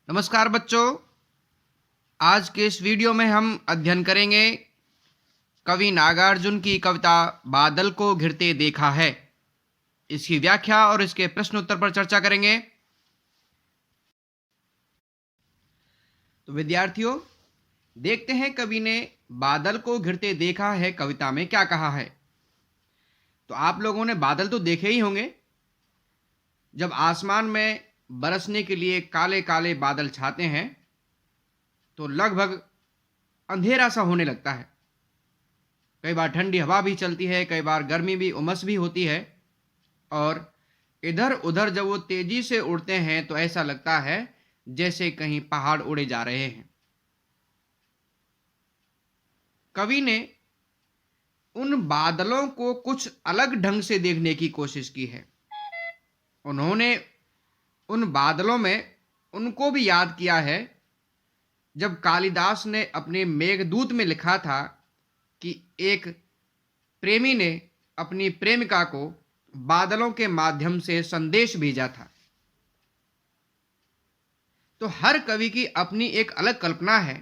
नमस्कार बच्चों। आज के इस वीडियो में हम अध्ययन करेंगे कवि नागार्जुन की कविता बादल को घिरते देखा है। इसकी व्याख्या और इसके प्रश्न उत्तर पर चर्चा करेंगे। तो विद्यार्थियों, देखते हैं कवि ने बादल को घिरते देखा है कविता में क्या कहा है। तो आप लोगों ने बादल तो देखे ही होंगे। जब आसमान में बरसने के लिए काले काले बादल छाते हैं तो लगभग अंधेरा सा होने लगता है। कई बार ठंडी हवा भी चलती है, कई बार गर्मी भी, उमस भी होती है। और इधर उधर जब वो तेजी से उड़ते हैं तो ऐसा लगता है जैसे कहीं पहाड़ उड़े जा रहे हैं। कवि ने उन बादलों को कुछ अलग ढंग से देखने की कोशिश की है। उन्होंने उन बादलों में उनको भी याद किया है जब कालिदास ने अपने मेघदूत में लिखा था कि एक प्रेमी ने अपनी प्रेमिका को बादलों के माध्यम से संदेश भेजा था। तो हर कवि की अपनी एक अलग कल्पना है।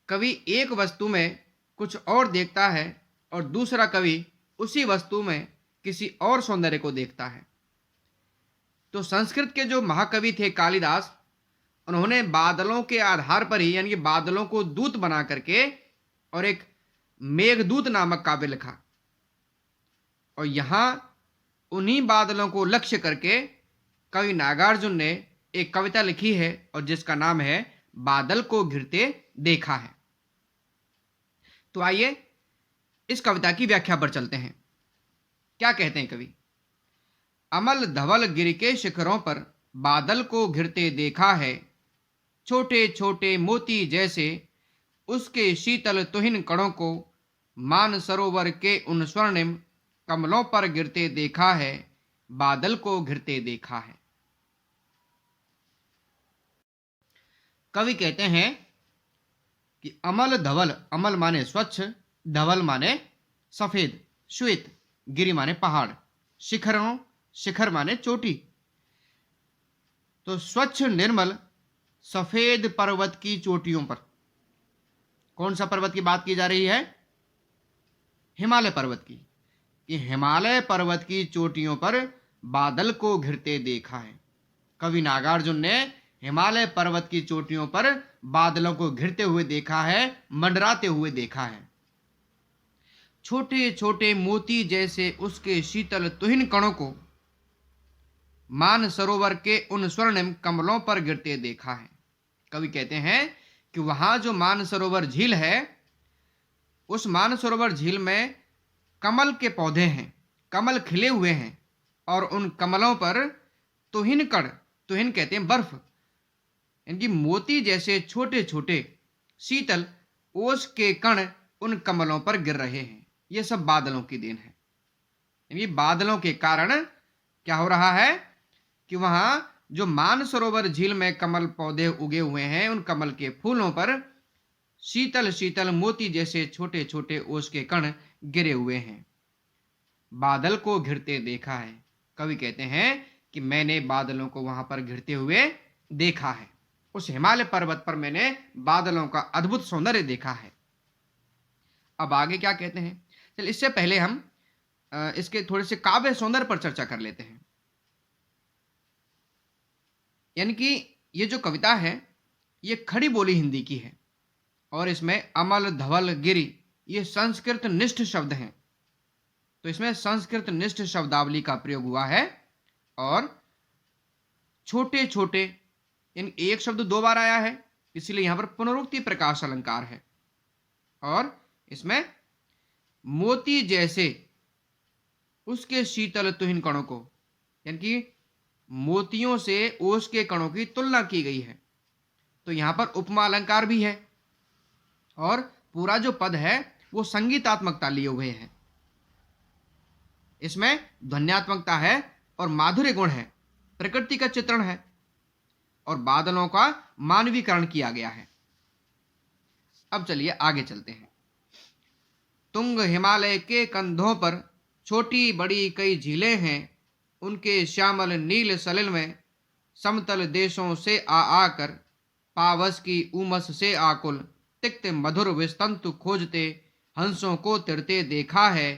कवि एक वस्तु में कुछ और देखता है और दूसरा कवि उसी वस्तु में किसी और सौंदर्य को देखता है। तो संस्कृत के जो महाकवि थे कालिदास, उन्होंने बादलों के आधार पर ही, यानी कि बादलों को दूत बना करके और एक मेघदूत नामक काव्य लिखा। और यहां उन्हीं बादलों को लक्ष्य करके कवि नागार्जुन ने एक कविता लिखी है और जिसका नाम है बादल को घिरते देखा है। तो आइए इस कविता की व्याख्या पर चलते हैं। क्या कहते हैं कवि? अमल धवल गिर के शिखरों पर बादल को घिरते देखा है, छोटे छोटे मोती जैसे उसके शीतल तुहिन कणों को मान सरोवर के उन स्वर्णिम कमलों पर गिरते देखा है, बादल को घिरते देखा है। कवि कहते हैं कि अमल धवल, अमल माने स्वच्छ, धवल माने सफेद, श्वेत, गिरि माने पहाड़, शिखरों, शिखर माने चोटी। तो स्वच्छ निर्मल सफेद पर्वत की चोटियों पर, कौन सा पर्वत की बात की जा रही है? हिमालय पर्वत की। कि हिमालय पर्वत की चोटियों पर बादल को घिरते देखा है। कवि नागार्जुन ने हिमालय पर्वत की चोटियों पर बादलों को घिरते हुए देखा है, मंडराते हुए देखा है। छोटे छोटे मोती जैसे उसके शीतल तुहिन कणों को मान सरोवर के उन स्वर्णिम कमलों पर गिरते देखा है। कवि कहते हैं कि वहां जो मानसरोवर झील है, उस मानसरोवर झील में कमल के पौधे हैं, कमल खिले हुए हैं और उन कमलों पर तुहिन कण, तुहिन कहते हैं बर्फ, इनकी मोती जैसे छोटे छोटे शीतल ओस के कण उन कमलों पर गिर रहे हैं। ये सब बादलों की देन है। यानी बादलों के कारण क्या हो रहा है कि वहां जो मानसरोवर झील में कमल पौधे उगे हुए हैं, उन कमल के फूलों पर शीतल शीतल मोती जैसे छोटे छोटे ओस के कण गिरे हुए हैं। बादल को घिरते देखा है। कवि कहते हैं कि मैंने बादलों को वहां पर घिरते हुए देखा है। उस हिमालय पर्वत पर मैंने बादलों का अद्भुत सौंदर्य देखा है। अब आगे क्या कहते हैं? चल, इससे पहले हम इसके थोड़े से काव्य सौंदर्य पर चर्चा कर लेते हैं। यानी कि ये जो कविता है ये खड़ी बोली हिंदी की है और इसमें अमल धवल गिरि ये संस्कृत निष्ठ शब्द हैं। तो इसमें संस्कृत निष्ठ शब्दावली का प्रयोग हुआ है और छोटे छोटे, यानी एक शब्द दो बार आया है, इसलिए यहां पर पुनरुक्ति प्रकाश अलंकार है। और इसमें मोती जैसे उसके शीतल तुहिन कणों को, यानी कि मोतियों से ओस के कणों की तुलना की गई है। तो यहां पर उपमा अलंकार भी है और पूरा जो पद है वो संगीतात्मकता लिए हुए है। इसमें ध्वन्यात्मकता है और माधुर्य गुण है, प्रकृति का चित्रण है और बादलों का मानवीकरण किया गया है। अब चलिए आगे चलते हैं। तुंग हिमालय के कंधों पर छोटी बड़ी कई झीलें हैं, उनके श्यामल नील सलिल में समतल देशों से आ आकर पावस की उमस से आकुल तिक्त मधुर विस्तंतु खोजते हंसों को तिरते देखा है,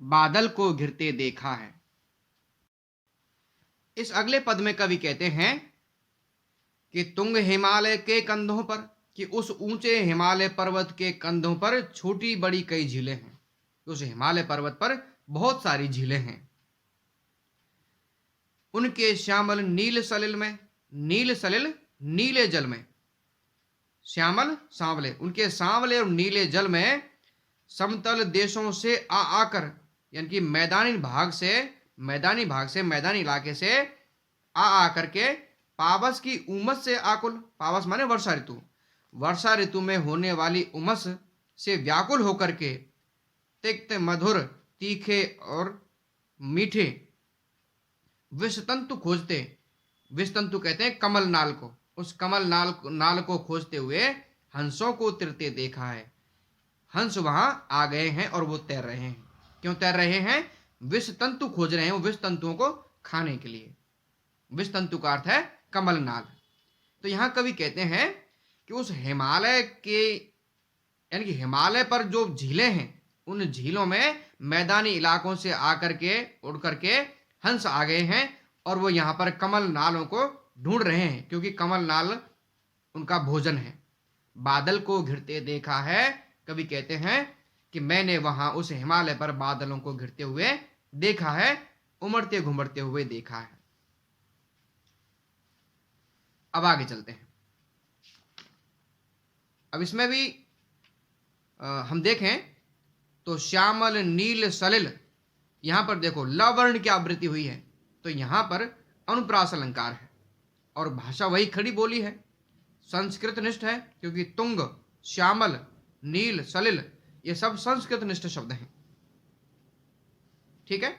बादल को घिरते देखा है। इस अगले पद में कवि कहते हैं कि तुंग हिमालय के कंधों पर, कि उस ऊंचे हिमालय पर्वत के कंधों पर छोटी बड़ी कई झीलें हैं। उस हिमालय पर्वत पर बहुत सारी झीलें हैं। उनके श्यामल नील सलिल में, नील सलिल नीले जल में, श्यामल सांवले, उनके सांवले और नीले जल में समतल देशों से आ आकर, यानी कि मैदानी भाग से मैदानी इलाके से आ आकर के पावस की उमस से आकुल, पावस माने वर्षा ऋतु, वर्षा ऋतु में होने वाली उमस से व्याकुल होकर के तिक्त मधुर तीखे और मीठे विषतंतु खोजते, विषतंतु कहते हैं कमल नाल को, उस कमल नाल को खोजते हुए हंसों को तिरते देखा है। हंस वहां आ गए हैं और वो तैर रहे हैं। क्यों तैर रहे हैं? विषतंतु खोज रहे हैं, वो विषतंतुओं को खाने के लिए। विषतंतु का अर्थ है कमल नाल। तो यहां कवि कहते हैं कि उस हिमालय के, यानी कि हिमालय पर जो झीलें हैं, उन झीलों में मैदानी इलाकों से आकर के उड़ करके हंस आ गए हैं और वो यहाँ पर कमल नालों को ढूंढ रहे हैं, क्योंकि कमल नाल उनका भोजन है। बादल को घिरते देखा है, कवि कहते हैं कि मैंने वहां उस हिमालय पर बादलों को घिरते हुए देखा है, उमड़ते घुमड़ते हुए देखा है। अब आगे चलते हैं। अब इसमें भी हम देखें तो श्यामल नील सलिल, यहां पर देखो लवर्ण की आवृत्ति हुई है, तो यहां पर अनुप्रास अलंकार है और भाषा वही खड़ी बोली है, संस्कृत निष्ठ है, क्योंकि तुंग, श्यामल, नील, सलिल ये सब संस्कृत निष्ठ शब्द हैं। ठीक है,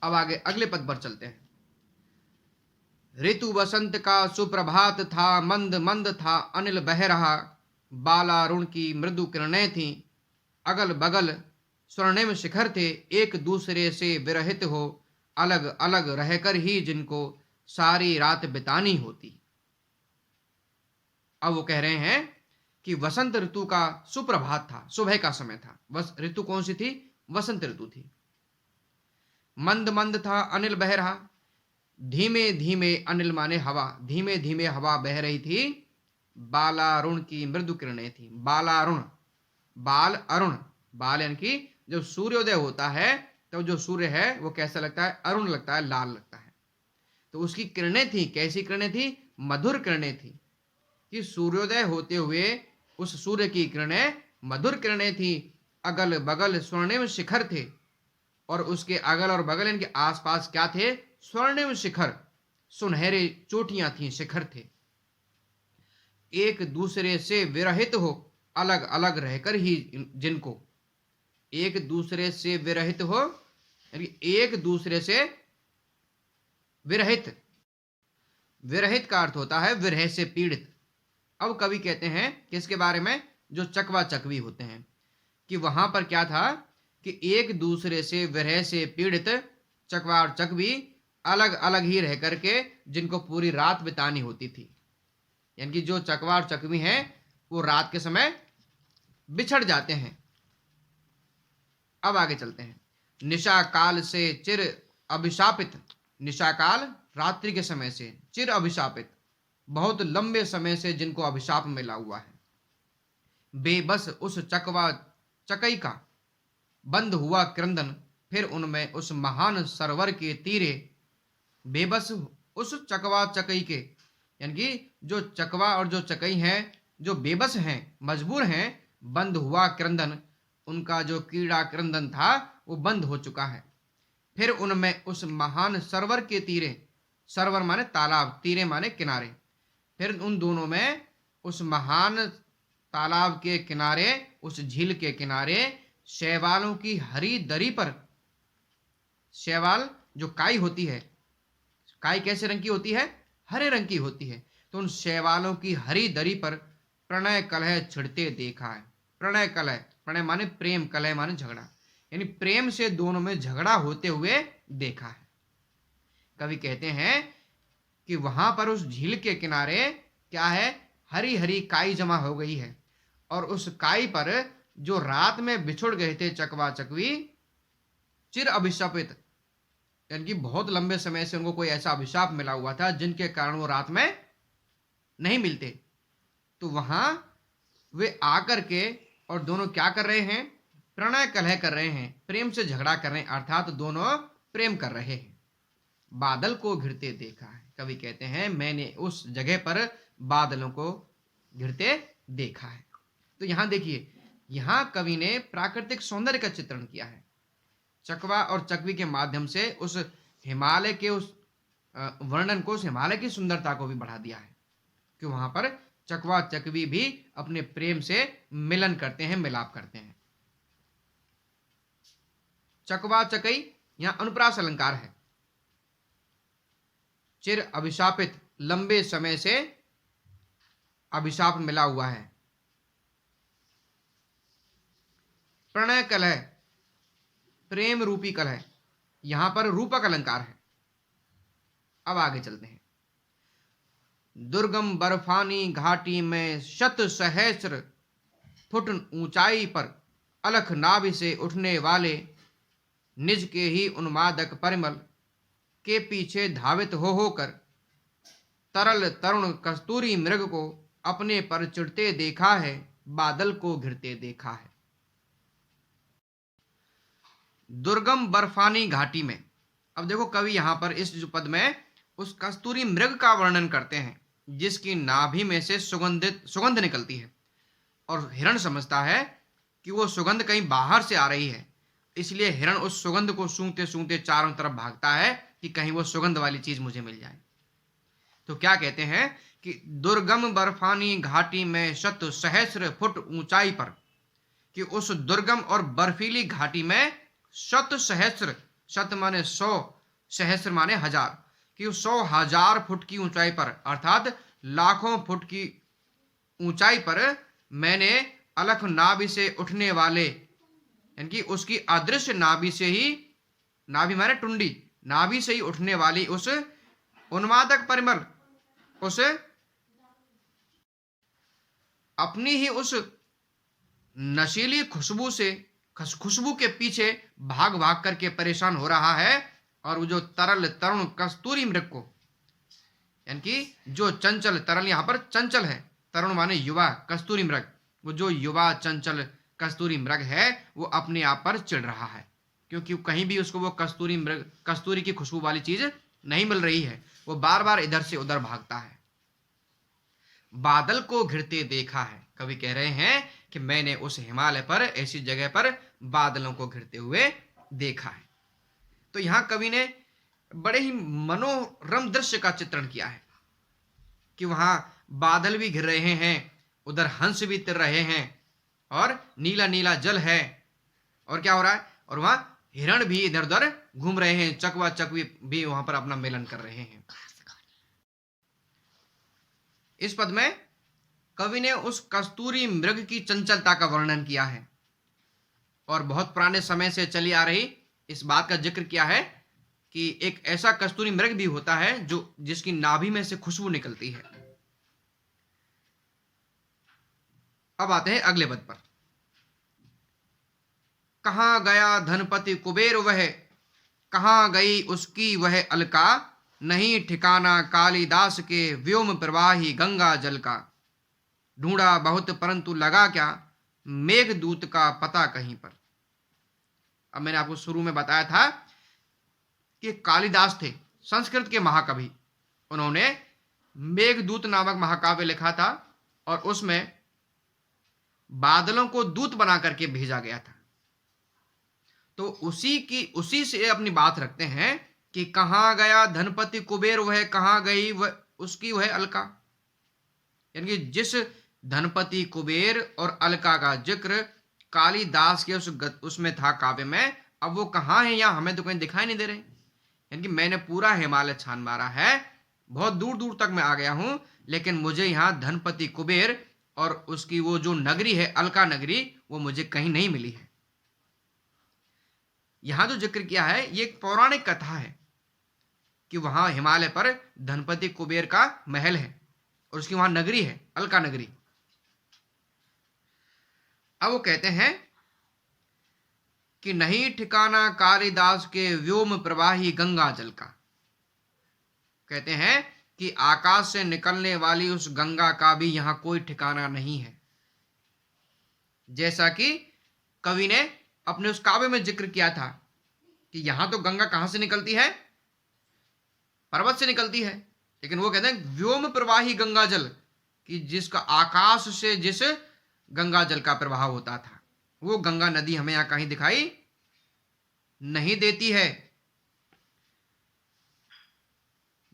अब आगे अगले पद पर चलते हैं। ऋतु वसंत का सुप्रभात था, मंद मंद था अनिल बह रहा, बालारुण की मृदु किरणें थी, अगल बगल स्वर्णिम शिखर थे, एक दूसरे से विरहित हो अलग अलग रहकर ही जिनको सारी रात बितानी होती। अब वो कह रहे हैं कि वसंत ऋतु का सुप्रभात था, सुबह का समय था। बस ऋतु कौन सी थी? वसंत ऋतु थी। मंद मंद था अनिल बह रहा, धीमे धीमे, अनिल माने हवा, धीमे धीमे हवा बह रही थी। बालारुण की मृदु किरणें थी। बालारुण, बाल अरुण, बाल यानी कि जब सूर्योदय होता है तो जो सूर्य है वो कैसा लगता है? अरुण लगता है, लाल लगता है। तो उसकी किरणें थी, कैसी किरणें थी? मधुर किरणें थी, कि सूर्योदय होते हुए उस सूर्य की किरणें मधुर किरणें थी। अगल बगल स्वर्णिम शिखर थे, और उसके अगल और बगल इनके आसपास क्या थे? स्वर्णिम शिखर, सुनहरे चोटियां थी, शिखर थे। एक दूसरे से विरहित हो अलग अलग रहकर ही जिनको, एक दूसरे से विरहित हो, यानी एक दूसरे से विरहित, विरहित का अर्थ होता है विरह से पीड़ित। अब कवि कहते हैं किसके बारे में? जो चकवा चकवी होते हैं, कि वहां पर क्या था कि एक दूसरे से विरह से पीड़ित चकवा और चकवी अलग अलग ही रह करके जिनको पूरी रात बितानी होती थी। यानी कि जो चकवा और चकवी हैं वो रात के समय बिछड़ जाते हैं। अब आगे चलते हैं। निशा काल से चिर अभिशापित, निशा काल रात्रि के समय से, चिर अभिशापित बहुत लंबे समय से जिनको अभिशाप मिला हुआ है। बेबस उस चकवा चकई का बंद हुआ क्रंदन, फिर उनमें उस महान सरोवर के तीरे, बेबस उस चकवा चकई के, यानी कि जो चकवा और जो चकई हैं जो बेबस हैं, मजबूर हैं, बंद हुआ क्रंदन, उनका जो कीड़ा क्रंदन था वो बंद हो चुका है। फिर उनमें उस महान सरोवर के तीरे, सरोवर माने तालाब, तीरे माने किनारे, फिर उन दोनों में उस महान तालाब के किनारे, उस झील के किनारे शैवालों की हरी दरी पर, शैवाल जो काई होती है, काई कैसे रंग की होती है? हरे रंग की होती है। तो उन शैवालों की हरी दरी पर प्रणय कलह छिड़ते देखा है। प्रणय कलह, प्रणय माने प्रेम, कलह माने झगड़ा, यानी प्रेम से दोनों में झगड़ा होते हुए देखा है। कवि कहते हैं कि वहां पर उस झील के किनारे क्या है, हरी हरी काई जमा हो गई है, और उस काई पर जो रात में बिछुड़ गए थे चकवा चकवी, चिर अभिशापित, यानी कि बहुत लंबे समय से उनको कोई ऐसा अभिशाप मिला हुआ था जिनके कारण वो रात में नहीं मिलते, तो वहां वे आकर के और दोनों क्या कर रहे हैं, प्रणय कलह कर रहे हैं, प्रेम से झगड़ा कर रहे हैं, अर्थात दोनों प्रेम कर रहे हैं। बादल को घिरते देखा है, कवि कहते हैं मैंने उस जगह पर बादलों को घिरते देखा है। तो यहां देखिए, यहां कवि ने प्राकृतिक सौंदर्य का चित्रण किया है, चकवा और चकवी के माध्यम से उस हिमालय के उस वर्णन को, उस हिमालय की सुंदरता को भी बढ़ा दिया है कि वहां पर चकवा चकवी भी अपने प्रेम से मिलन करते हैं, मिलाप करते हैं। चकवा चकई यहां अनुप्रास अलंकार है। चिर अभिशापित, लंबे समय से अभिशाप मिला हुआ है। प्रणय कलह, प्रेम रूपी कलह, यहां पर रूपक अलंकार है। अब आगे चलते हैं। दुर्गम बर्फानी घाटी में शत सहस्र फुट ऊंचाई पर अलख नाभि से उठने वाले निज के ही उन्मादक परिमल के पीछे धावित हो होकर तरल तरुण कस्तूरी मृग को अपने पर चिढ़ते देखा है, बादल को घिरते देखा है। दुर्गम बर्फानी घाटी में, अब देखो कवि यहां पर इस जो पद में उस कस्तूरी मृग का वर्णन करते हैं जिसकी नाभि में से सुगंध निकलती है, और हिरण समझता है कि वो सुगंध कहीं बाहर से आ रही है, इसलिए हिरण उस सुगंध को सूंघते सूंघते चारों तरफ भागता है कि कहीं वो सुगंध वाली चीज मुझे मिल जाए। तो क्या कहते हैं कि दुर्गम बर्फानी घाटी में शत सहस्र फुट ऊंचाई पर, कि उस दुर्गम और बर्फीली घाटी में शत सहस्र, शत माने 100, सहस्र माने 1000, कि 100,000 फुट की ऊंचाई पर, अर्थात लाखों फुट की ऊंचाई पर मैंने अलख नाभि से उठने वाले, यानी कि उसकी अदृश्य नाभि से ही, नाभि माने टुंडी, नाभि से ही उठने वाली उस उन्मादक परिमल, उस अपनी ही उस नशीली खुशबू से, खुशबू के पीछे भाग भाग करके परेशान हो रहा है, और वो जो तरल तरुण कस्तूरी मृग को, यानी कि जो चंचल, तरल यहां पर चंचल है, तरुण माने युवा, कस्तूरी मृग, वो जो युवा चंचल कस्तूरी मृग है वो अपने आप पर चिढ़ रहा है, क्योंकि कहीं भी उसको वो कस्तूरी मृग, कस्तूरी की खुशबू वाली चीज नहीं मिल रही है, वो बार बार इधर से उधर भागता है। बादल को घिरते देखा है, कवि कह रहे हैं कि मैंने उस हिमालय पर, ऐसी जगह पर बादलों को घिरते हुए देखा है। तो यहां कवि ने बड़े ही मनोरम दृश्य का चित्रण किया है कि वहां बादल भी घिर रहे हैं, उधर हंस भी तिर रहे हैं, और नीला नीला जल है, और क्या हो रहा है, और वहां हिरण भी इधर उधर घूम रहे हैं, चकवा चकवी भी वहां पर अपना मिलन कर रहे हैं। इस पद में कवि ने उस कस्तूरी मृग की चंचलता का वर्णन किया है, और बहुत पुराने समय से चली आ रही इस बात का जिक्र किया है कि एक ऐसा कस्तूरी मृग भी होता है जो जिसकी नाभि में से खुशबू निकलती है। अब आते हैं अगले पद पर। कहां गया धनपति कुबेर वह, कहां गई उसकी वह अलका, नहीं ठिकाना कालिदास के व्योम प्रवाही गंगा जल का, ढूंढा बहुत परंतु लगा क्या, मेघदूत का पता कहीं पर। अब मैंने आपको शुरू में बताया था कि कालिदास थे संस्कृत के महाकवि, उन्होंने मेघदूत नामक महाकाव्य लिखा था, और उसमें बादलों को दूत बना करके भेजा गया था। तो उसी से अपनी बात रखते हैं कि कहां गया धनपति कुबेर वह, कहां गई वह उसकी वह अलका, यानी कि जिस धनपति कुबेर और अलका का जिक्र कालिदास के उसमें था काव्य में, अब वो कहां है, यहां हमें तो कहीं दिखाई नहीं दे रहे। यानी कि मैंने पूरा हिमालय छान मारा है, बहुत दूर दूर तक मैं आ गया हूं, लेकिन मुझे यहाँ धनपति कुबेर और उसकी वो जो नगरी है अलका नगरी, वो मुझे कहीं नहीं मिली है। यहां जो जिक्र किया है ये एक पौराणिक कथा है कि वहां हिमालय पर धनपति कुबेर का महल है और उसकी वहां नगरी है, अलका नगरी। अब वो कहते हैं कि नहीं ठिकाना कालिदास के व्योम प्रवाही गंगा जल का। कहते हैं कि आकाश से निकलने वाली उस गंगा का भी यहां कोई ठिकाना नहीं है। जैसा कि कवि ने अपने उस काव्य में जिक्र किया था कि यहां तो गंगा कहां से निकलती है, पर्वत से निकलती है, लेकिन वो कहते हैं व्योम प्रवाही गंगा जल, कि जिसका आकाश से जिस गंगा जल का प्रवाह होता था, वो गंगा नदी हमें यहां कहीं दिखाई नहीं देती है।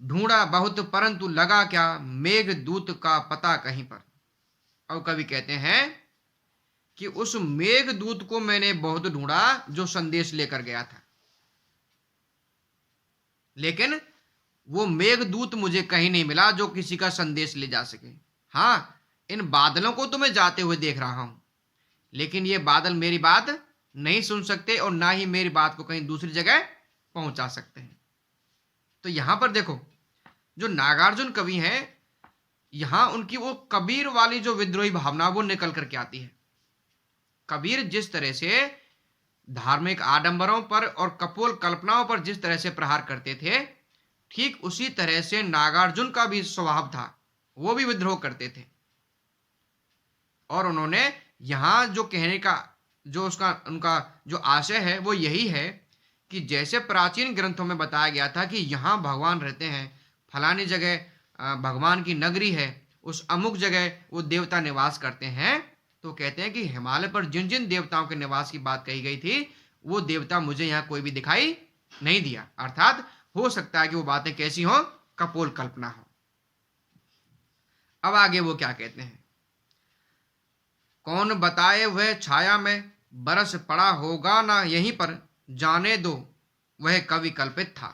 ढूंढा बहुत परंतु लगा क्या, मेघदूत का पता कहीं पर। और कवि कहते हैं कि उस मेघदूत को मैंने बहुत ढूंढा जो संदेश लेकर गया था, लेकिन वो मेघदूत मुझे कहीं नहीं मिला जो किसी का संदेश ले जा सके। हाँ, इन बादलों को तो मैं जाते हुए देख रहा हूं, लेकिन ये बादल मेरी बात नहीं सुन सकते और ना ही मेरी बात को कहीं दूसरी जगह पहुंचा सकते हैं। तो यहां पर देखो, जो नागार्जुन कवि हैं, यहां उनकी वो कबीर वाली जो विद्रोही भावना वो निकल करके आती है। कबीर जिस तरह से धार्मिक आडंबरों पर और कपोल कल्पनाओं पर जिस तरह से प्रहार करते थे, ठीक उसी तरह से नागार्जुन का भी स्वभाव था, वो भी विद्रोह करते थे। और उन्होंने यहां जो कहने का जो उनका जो आशय है वो यही है कि जैसे प्राचीन ग्रंथों में बताया गया था कि यहां भगवान रहते हैं, फलानी जगह भगवान की नगरी है, उस अमुक जगह वो देवता निवास करते हैं, तो कहते हैं कि हिमालय पर जिन जिन देवताओं के निवास की बात कही गई थी, वो देवता मुझे यहाँ कोई भी दिखाई नहीं दिया। अर्थात हो सकता है कि वो बातें कैसी हो, कपोल कल्पना हो। अब आगे वो क्या कहते हैं, कौन बताए वह छाया में बरस पड़ा होगा ना यहीं पर, जाने दो वह कवि कल्पित था।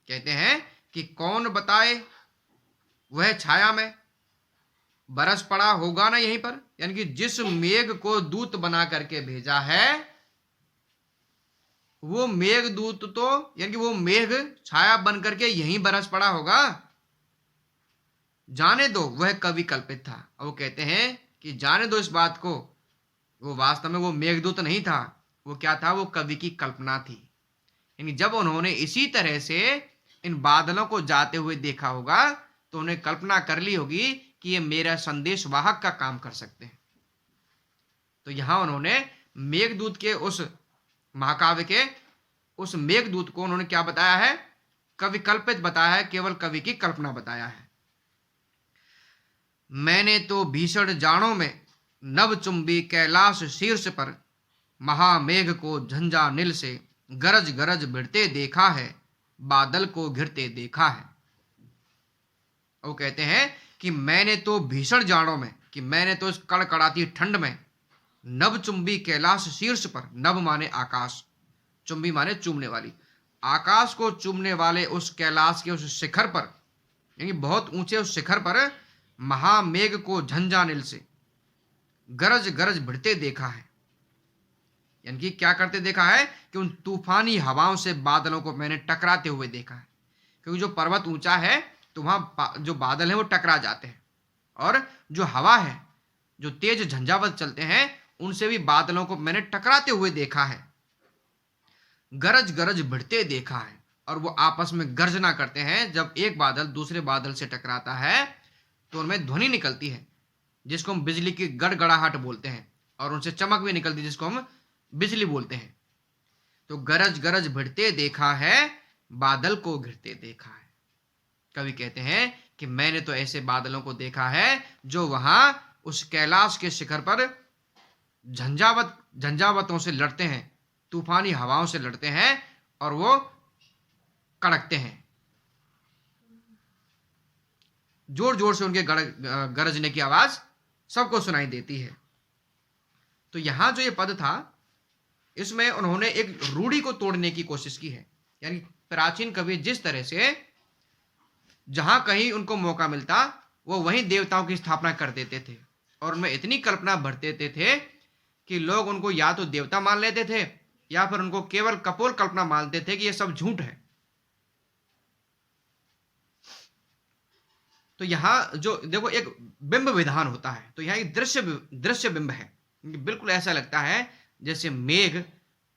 कहते हैं कि कौन बताए वह छाया में बरस पड़ा होगा ना यहीं पर, यानी कि जिस मेघ को दूत बना करके भेजा है, वो मेघदूत तो यानी कि वो मेघ छाया बन करके यहीं बरस पड़ा होगा, जाने दो वह कवि कल्पित था। और वो कहते हैं कि जाने दो इस बात को, वो वास्तव में वो मेघदूत नहीं था, वो क्या था, वो कवि की कल्पना थी। यानी जब उन्होंने इसी तरह से इन बादलों को जाते हुए देखा होगा तो उन्हें कल्पना कर ली होगी कि ये मेरा संदेश वाहक का काम कर सकते हैं। तो यहां उन्होंने मेघदूत के उस महाकाव्य के उस मेघदूत को उन्होंने क्या बताया है, कवि कल्पित बताया है, केवल कवि की कल्पना बताया है। मैंने तो भीषण जाड़ों में नवचुंबी कैलाश शीर्ष पर महामेघ को झंझा नील से गरज गरज भिड़ते देखा है, बादल को घिरते देखा है। वो कहते हैं कि मैंने तो भीषण जाड़ों में, कि मैंने तो इस कड़कड़ाती ठंड में नवचुंबी कैलाश शीर्ष पर, नभ माने आकाश, चुंबी माने चूमने वाली, आकाश को चूमने वाले उस कैलाश के उस शिखर पर, यानी बहुत ऊंचे उस शिखर पर महामेघ को झंझा नील से गरज गरज भिड़ते देखा है। यानी कि क्या करते देखा है कि उन तूफानी हवाओं से बादलों को मैंने टकराते हुए देखा है, क्योंकि जो पर्वत ऊंचा है तो वहां जो बादल हैं वो टकरा जाते हैं, और जो हवा है, जो तेज झंझावत चलते हैं, उनसे भी बादलों को मैंने टकराते हुए देखा है, गरज गरज भिड़ते देखा है। और वो आपस में गर्जना करते हैं, जब एक बादल दूसरे बादल से टकराता है तो उनमें ध्वनि निकलती है जिसको हम बिजली की गड़गड़ाहट बोलते हैं, और उनसे चमक भी निकलती है जिसको हम बिजली बोलते हैं। तो गरज गरज भिड़ते देखा है, बादल को घिरते देखा है। कवि कहते हैं कि मैंने तो ऐसे बादलों को देखा है जो वहां उस कैलाश के शिखर पर झंझावतों से लड़ते हैं, तूफानी हवाओं से लड़ते हैं, और वो कड़कते हैं, जोर जोर से उनके गरजने की आवाज सबको सुनाई देती है। तो यहां जो ये पद था, इसमें उन्होंने एक रूढ़ी को तोड़ने की कोशिश की है। यानी प्राचीन कवि जिस तरह से जहां कहीं उनको मौका मिलता वो वहीं देवताओं की स्थापना कर देते थे, और उनमें इतनी कल्पना भर देते थे कि लोग उनको या तो देवता मान लेते थे या फिर उनको केवल कपोल कल्पना मानते थे कि ये सब झूठ है। तो यहाँ जो देखो एक बिंब विधान होता है, तो यहाँ एक दृश्य बिंब है। बिल्कुल ऐसा लगता है जैसे मेघ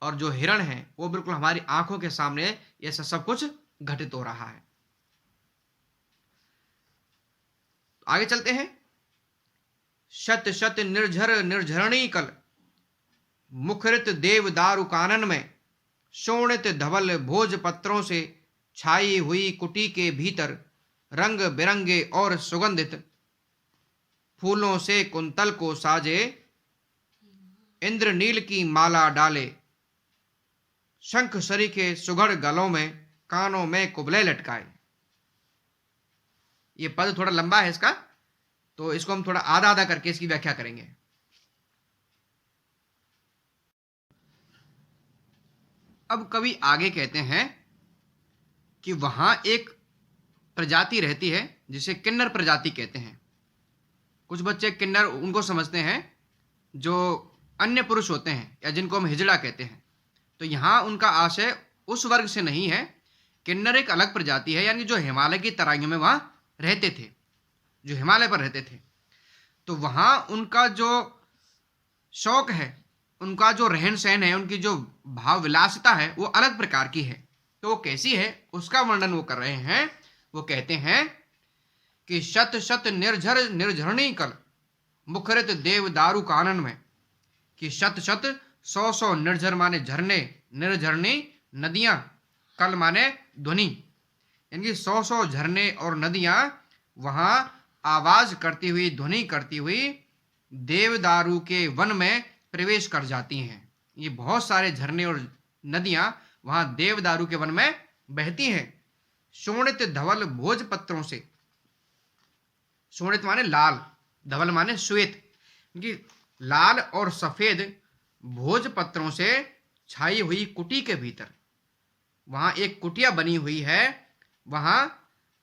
और जो हिरण है वो बिल्कुल हमारी आंखों के सामने ऐसा सब कुछ घटित हो रहा है। आगे चलते हैं। शत शत निर्झर निर्झरणी कल, मुखरित देव दारु कानन में, शोणित धवल भोज पत्रों से छाई हुई कुटी के भीतर, रंग बिरंगे और सुगंधित फूलों से कुंतल को साजे, इंद्रनील की माला डाले, शंख सरीखे सुघड़ गलों में, कानों में कुबले लटकाए। ये पद थोड़ा लंबा है इसका, तो इसको हम थोड़ा आधा आधा करके इसकी व्याख्या करेंगे। अब कवि आगे कहते हैं कि वहां एक प्रजाति रहती है जिसे किन्नर प्रजाति कहते हैं। कुछ बच्चे किन्नर उनको समझते हैं जो अन्य पुरुष होते हैं या जिनको हम हिजड़ा कहते हैं। तो यहाँ उनका आशय उस वर्ग से नहीं है। किन्नर एक अलग प्रजाति है, यानी जो हिमालय की तराइयों में वहां रहते थे, जो हिमालय पर रहते थे। तो वहां उनका जो शौक है, उनका जो रहन सहन है, उनकी जो भाव विलासिता है वो अलग प्रकार की है। तो वो कैसी है उसका वर्णन वो कर रहे हैं। वो कहते हैं कि शत शत निर्झर निर्झरणी कल, मुखरित देव दारु कानन में, कि शत शत 100 निर्झर माने झरने, निर्झरणी नदियां, कल माने ध्वनि, यानी 100 झरने और नदियां वहां आवाज करती हुई, ध्वनि करती हुई देवदारू के वन में प्रवेश कर जाती हैं। ये बहुत सारे झरने और नदियां वहां देवदारू के वन में बहती हैं। शोणित धवल भोज पत्रों से, शोणित माने लाल, धवल माने श्वेत, क्योंकि लाल और सफेद भोज पत्रों से छाई हुई कुटी के भीतर, वहां एक कुटिया बनी हुई है, वहां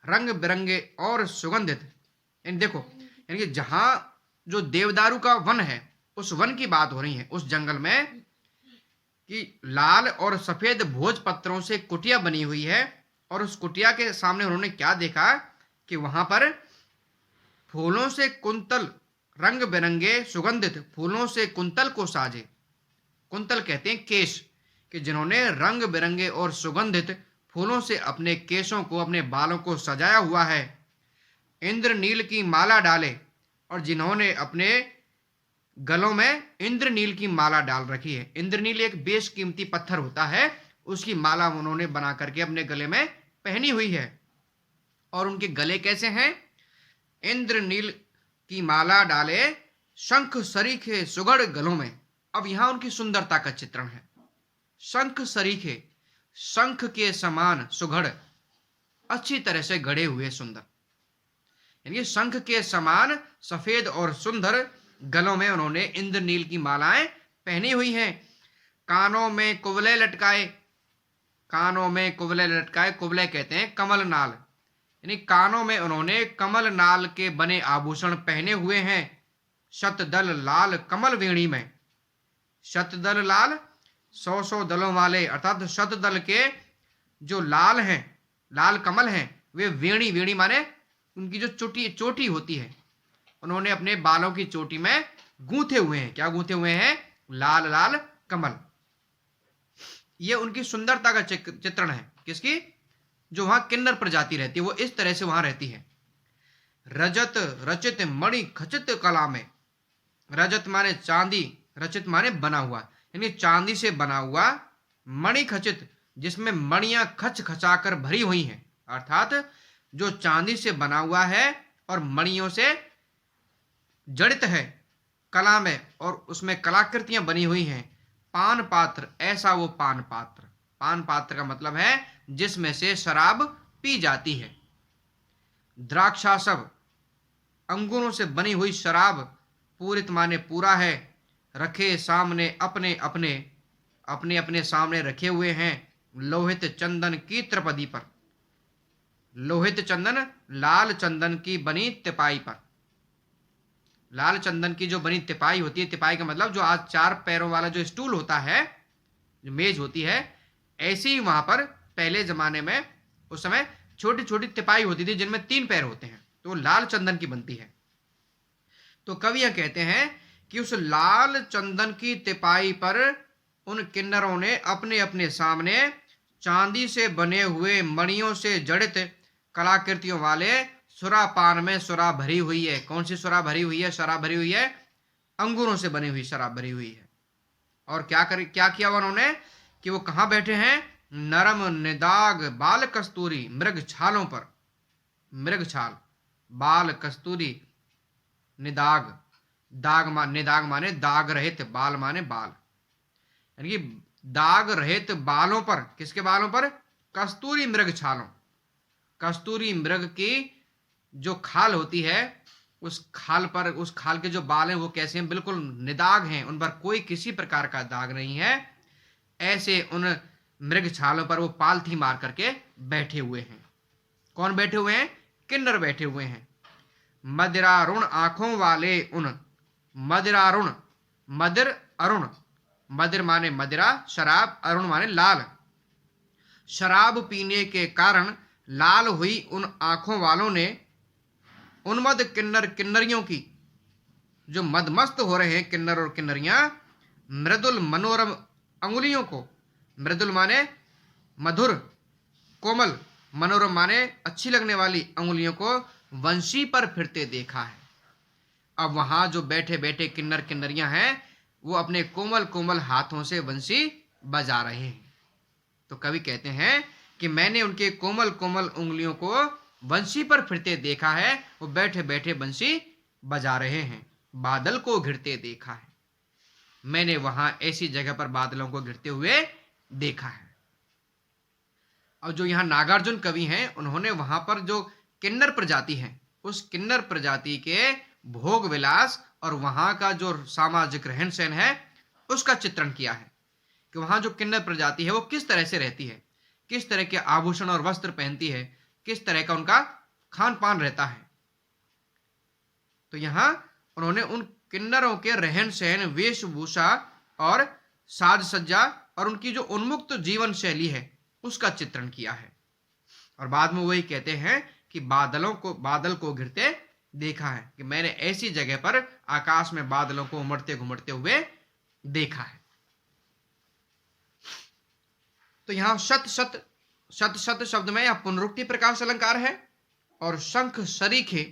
रंग बिरंगे और सुगंधित, यानी देखो, यानी कि जहां जो देवदारू का वन है उस वन की बात हो रही है, उस जंगल में कि लाल और सफेद भोज पत्रों से कुटिया बनी हुई है। और उस कुटिया के सामने उन्होंने क्या देखा कि वहां पर फूलों से कुंतल, रंग बिरंगे सुगंधित फूलों से कुंतल को साजे। कुंतल कहते हैं केश, कि जिन्होंने रंग बिरंगे और सुगंधित फूलों से अपने केशों को, अपने बालों को सजाया हुआ है। इंद्रनील की माला डाले, और जिन्होंने अपने गलों में इंद्रनील की माला डाल रखी है। इंद्रनील एक बेशकीमती पत्थर होता है, उसकी माला उन्होंने बना करके अपने गले में पहनी हुई है। और उनके गले कैसे हैं? इंद्रनील की माला डाले, शंख सरीखे सुगढ़ गलों में। अब यहां उनकी सुंदरता का चित्रण है। शंख सरीखे, शंख के समान सुघड़, अच्छी तरह से गढ़े हुए सुंदर, यानी शंख के समान सफेद और सुंदर गलों में उन्होंने इंद्रनील की मालाएं पहनी हुई हैं। कानों में कुबले लटकाए, कानों में कुबले लटकाए, कुबले कहते हैं कमल नाल, यानी कानों में उन्होंने कमल नाल के बने आभूषण पहने हुए हैं। शतदल लाल कमल वेणी में, शतदल लाल 100 दलों वाले, अर्थात शतदल के जो लाल हैं, लाल कमल हैं, वे वेणी, वेणी माने उनकी जो चोटी होती है, उन्होंने अपने बालों की चोटी में गूंथे हुए हैं। क्या गूंथे हुए हैं? लाल लाल कमल। ये उनकी सुंदरता का चित्रण है। किसकी? जो वहां किन्नर प्रजाति रहती है, वो इस तरह से वहां रहती है। रजत रचित मणि खचित कला में, रजत माने चांदी, रचित माने बना हुआ, यानी चांदी से बना हुआ, मणि खचित जिसमें मणियां खच खचाकर भरी हुई हैं, अर्थात जो चांदी से बना हुआ है और मणियों से जड़ित है कला में, और उसमें कलाकृतियां बनी हुई हैं। पान पात्र, ऐसा वो पान पात्र, पान पात्र का मतलब है जिसमें से शराब पी जाती है। द्राक्षासव, अंगूरों से बनी हुई शराब, पूरित माने पूरा है, रखे सामने अपने अपने, अपने अपने सामने रखे हुए हैं। लोहित चंदन की त्रिपदी पर, लोहित चंदन लाल चंदन की बनी तिपाई पर, लाल चंदन की जो बनी तिपाई होती है, तिपाई का मतलब जो आज 4 पैरों वाला जो स्टूल होता है, जो मेज होती है, ऐसी ही वहां पर पहले जमाने में उस समय छोटी छोटी तिपाई होती थी जिनमें 3 पैर होते हैं, तो लाल चंदन की बनती है। तो कवि यह कहते हैं कि उस लाल चंदन की तिपाई पर उन किन्नरों ने अपने अपने सामने चांदी से बने हुए मणियों से जड़ित कलाकृतियों वाले सुरापान में सुरा भरी हुई है। कौन सी सुरा भरी हुई है? शराब भरी हुई है, अंगूरों से बनी हुई शराब भरी हुई है। और क्या किया उन्होंने कि वो कहाँ बैठे हैं? नरम निदाग बाल कस्तूरी मृग छालों पर। मृग छाल, बाल कस्तूरी, निदाग, निदाग माने दाग रहित, बाल माने बाल, यानी कि दाग रहित बालों पर। किसके बालों पर? कस्तूरी मृग छालों। कस्तूरी मृग की जो खाल होती है, उस खाल पर, उस खाल के जो बाल हैं वो कैसे हैं? बिल्कुल निदाग हैं, उन पर कोई किसी प्रकार का दाग नहीं है। ऐसे उन मृग छालों पर वो पालथी मार करके बैठे हुए हैं। कौन बैठे हुए हैं? किन्नर बैठे हुए हैं। मदिरारुण आंखों वाले उन, मदिरारुण, मदिर अरुण, मदिर माने मदिरा, शराब, अरुण माने लाल। शराब पीने के कारण लाल हुई उन आंखों वालों ने उन्मद किन्नर किन्नरियों की, जो मदमस्त हो रहे हैं किन्नर और किन्नरियां, मृदुल मनोरम अंगुलियों को, मृदुल माने मधुर, कोमल, मनोरम माने अच्छी लगने वाली अंगुलियों को वंशी पर फिरते देखा है। अब वहां जो बैठे बैठे किन्नर किन्नरियां हैं वो अपने कोमल कोमल हाथों से बंसी बजा रहे हैं। तो कवि कहते हैं कि मैंने उनके कोमल कोमल उंगलियों को बंसी पर फिरते देखा है। वो बैठे बैठे बंसी बजा रहे हैं। बादल को घिरते देखा है। मैंने वहां ऐसी जगह पर बादलों को घिरते हुए देखा है। और जो यहाँ नागार्जुन कवि हैं, उन्होंने वहां पर जो किन्नर प्रजाति है, उस किन्नर प्रजाति के भोग विलास और वहां का जो सामाजिक रहन सहन है उसका चित्रण किया है कि वहां जो किन्नर प्रजाति है वो किस तरह से रहती है, किस तरह के आभूषण और वस्त्र पहनती है, किस तरह का उनका खान पान रहता है। तो यहां उन्होंने उन किन्नरों के रहन सहन, वेशभूषा और साज सज्जा और उनकी जो उन्मुक्त जीवन शैली है उसका चित्रण किया है। और बाद में वही कहते हैं कि बादल को घिरते देखा है, कि मैंने ऐसी जगह पर आकाश में बादलों को उमड़ते घुमड़ते हुए देखा है। तो यहां शत शत शब्द में यह पुनरुक्ति प्रकाश अलंकार है। और शंख सरीखे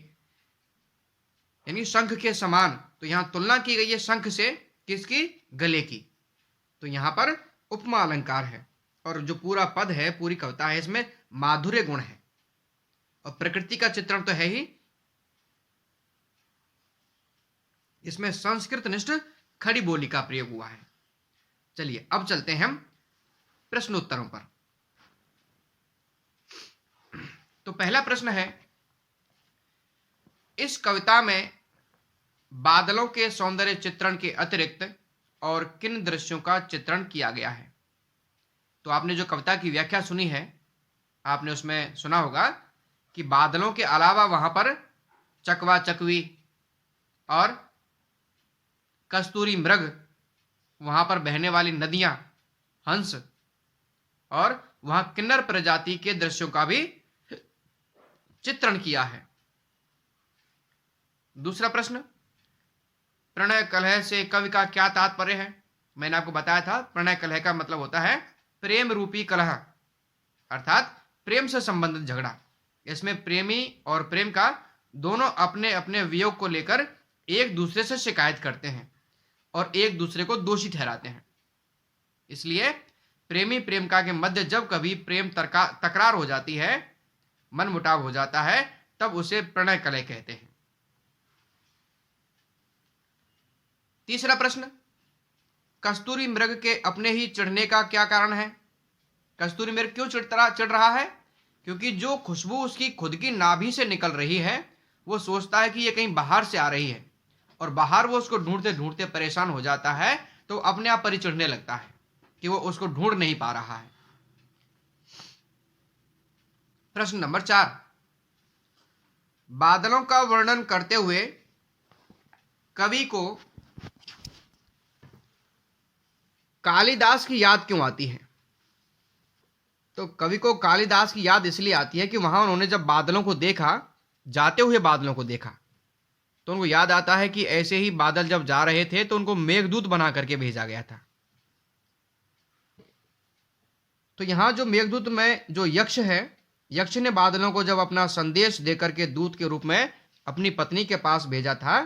यानी शंख के समान, तो यहां तुलना की गई है शंख से, किसकी? गले की। तो यहां पर उपमा अलंकार है। और जो पूरा पद है, पूरी कविता है, इसमें माधुर्य गुण है और प्रकृति का चित्रण तो है ही, इसमें संस्कृत निष्ठ खड़ी बोली का प्रयोग हुआ है। चलिए अब चलते हैं हम प्रश्नोत्तरों पर। तो पहला प्रश्न है, इस कविता में बादलों के सौंदर्य चित्रण के अतिरिक्त और किन दृश्यों का चित्रण किया गया है? तो आपने जो कविता की व्याख्या सुनी है, आपने उसमें सुना होगा कि बादलों के अलावा वहां पर चकवा चकवी और कस्तूरी मृग, वहां पर बहने वाली नदियां, हंस और वहां किन्नर प्रजाति के दृश्यों का भी चित्रण किया है। दूसरा प्रश्न, प्रणय कलह से कवि का क्या तात्पर्य है? मैंने आपको बताया था प्रणय कलह का मतलब होता है प्रेम रूपी कलह, अर्थात प्रेम से संबंधित झगड़ा। इसमें प्रेमी और प्रेम का दोनों अपने अपने वियोग को लेकर एक दूसरे से शिकायत करते हैं और एक दूसरे को दोषी ठहराते हैं। इसलिए प्रेमी प्रेमिका के मध्य जब कभी प्रेम तकरार हो जाती है, मन मुटाव हो जाता है, तब उसे प्रणय कलह कहते हैं। तीसरा प्रश्न, कस्तूरी मृग के अपने ही चिढ़ने का क्या कारण है? कस्तूरी मृग क्यों चिढ़ रहा है? क्योंकि जो खुशबू उसकी खुद की नाभि से निकल रही है वो सोचता है कि ये कहीं बाहर से आ रही है, और बाहर वो उसको ढूंढते ढूंढते परेशान हो जाता है, तो अपने आप पर ही चिढ़ने लगता है कि वो उसको ढूंढ नहीं पा रहा है। प्रश्न नंबर 4, बादलों का वर्णन करते हुए कवि को कालिदास की याद क्यों आती है? तो कवि को कालिदास की याद इसलिए आती है कि वहां उन्होंने जब बादलों को देखा जाते हुए बादलों को देखा, तो उनको याद आता है कि ऐसे ही बादल जब जा रहे थे तो उनको मेघदूत बना करके भेजा गया था। तो यहां जो मेघदूत में जो यक्ष है, यक्ष ने बादलों को जब अपना संदेश देकर के दूत के रूप में अपनी पत्नी के पास भेजा था,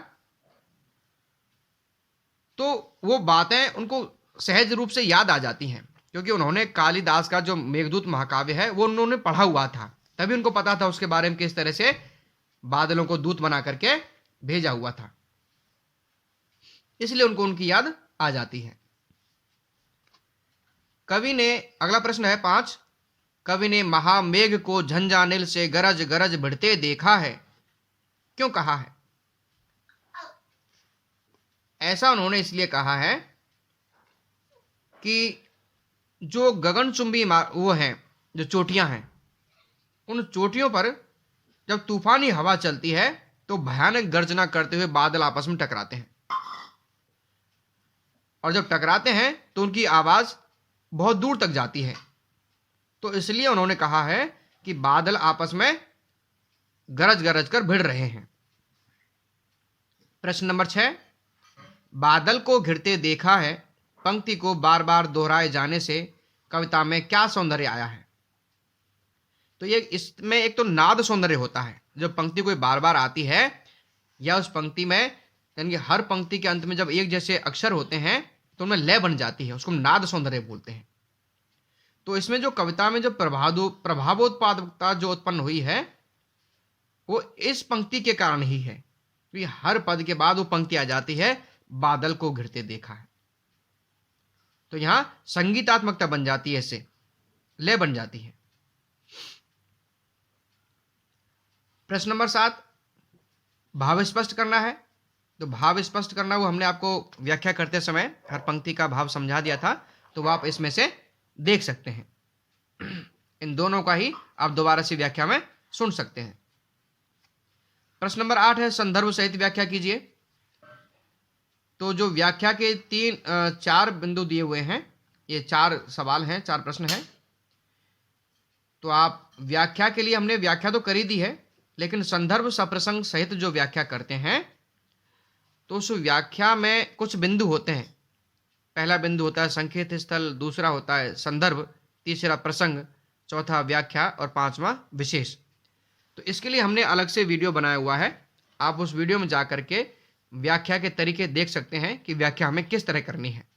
तो वो बातें उनको सहज रूप से याद आ जाती हैं, क्योंकि उन्होंने कालिदास का जो मेघदूत महाकाव्य है वो उन्होंने पढ़ा हुआ था, तभी उनको पता था उसके बारे में किस तरह से बादलों को दूत बना करके भेजा हुआ था, इसलिए उनको उनकी याद आ जाती है। कवि ने, अगला प्रश्न है 5, कवि ने महामेघ को झंझानिल से गरज गरज भिड़ते देखा है, क्यों कहा है? ऐसा उन्होंने इसलिए कहा है कि जो गगनचुंबी वो हैं, जो चोटियां हैं, उन चोटियों पर जब तूफानी हवा चलती है तो भयानक गर्जना करते हुए बादल आपस में टकराते हैं, और जब टकराते हैं तो उनकी आवाज बहुत दूर तक जाती है। तो इसलिए उन्होंने कहा है कि बादल आपस में गरज गरज कर भिड़ रहे हैं। प्रश्न नंबर 6, बादल को घिरते देखा है पंक्ति को बार बार दोहराए जाने से कविता में क्या सौंदर्य आया है? तो ये इसमें एक तो नाद सौंदर्य होता है, जब पंक्ति कोई बार बार आती है या उस पंक्ति में, यानी कि हर पंक्ति के अंत में जब एक जैसे अक्षर होते हैं तो उनमें लय बन जाती है, उसको नाद सौंदर्य बोलते हैं। तो इसमें जो कविता में जो प्रभावोत्पादकता जो उत्पन्न हुई है वो इस पंक्ति के कारण ही है, क्योंकि हर पद के बाद वो पंक्ति आ जाती है, बादल को घिरते देखा है, तो यहां संगीतात्मकता बन जाती है, इससे लय बन जाती है। प्रश्न नंबर 7, भाव स्पष्ट करना है। तो भाव स्पष्ट करना वो हमने आपको व्याख्या करते समय हर पंक्ति का भाव समझा दिया था, तो वो आप इसमें से देख सकते हैं। इन दोनों का ही आप दोबारा से व्याख्या में सुन सकते हैं। प्रश्न नंबर 8 है, संदर्भ सहित व्याख्या कीजिए। तो जो व्याख्या के 4 बिंदु दिए हुए हैं, ये 4 सवाल हैं, 4 प्रश्न हैं। तो आप व्याख्या के लिए हमने व्याख्या तो कर ही दी है, लेकिन संदर्भ सप्रसंग सहित जो व्याख्या करते हैं तो उस व्याख्या में कुछ बिंदु होते हैं। पहला बिंदु होता है संकेत स्थल, दूसरा होता है संदर्भ, तीसरा प्रसंग, चौथा व्याख्या और 5वां विशेष। तो इसके लिए हमने अलग से वीडियो बनाया हुआ है, आप उस वीडियो में जा करके व्याख्या के तरीके देख सकते हैं कि व्याख्या हमें किस तरह करनी है।